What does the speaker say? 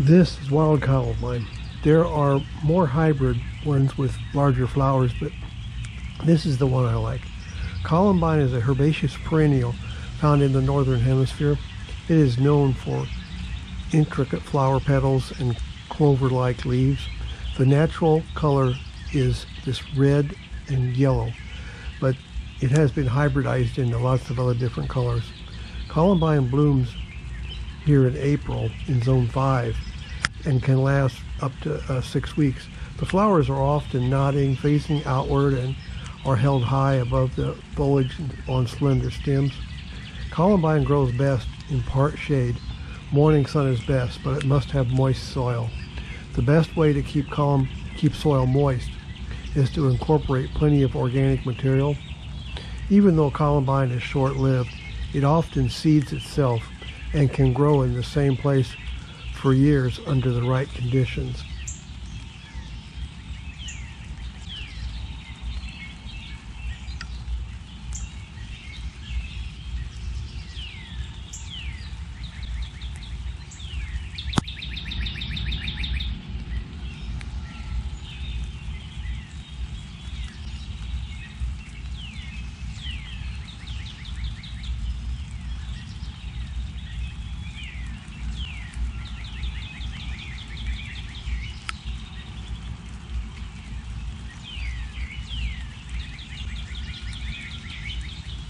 This is wild columbine. There are more hybrid ones with larger flowers, but this is the one I like. Columbine is a herbaceous perennial found in the northern hemisphere. It is known for intricate flower petals and clover-like leaves. The natural color is this red and yellow, but it has been hybridized into lots of other different colors. Columbine blooms here in April in zone 5 and can last up to 6 weeks. The flowers are often nodding, facing outward, and are held high above the foliage on slender stems. Columbine grows best in part shade. Morning sun is best, but it must have moist soil. The best way to keep soil moist is to incorporate plenty of organic material. Even though columbine is short-lived, it often seeds itself and can grow in the same place for years under the right conditions.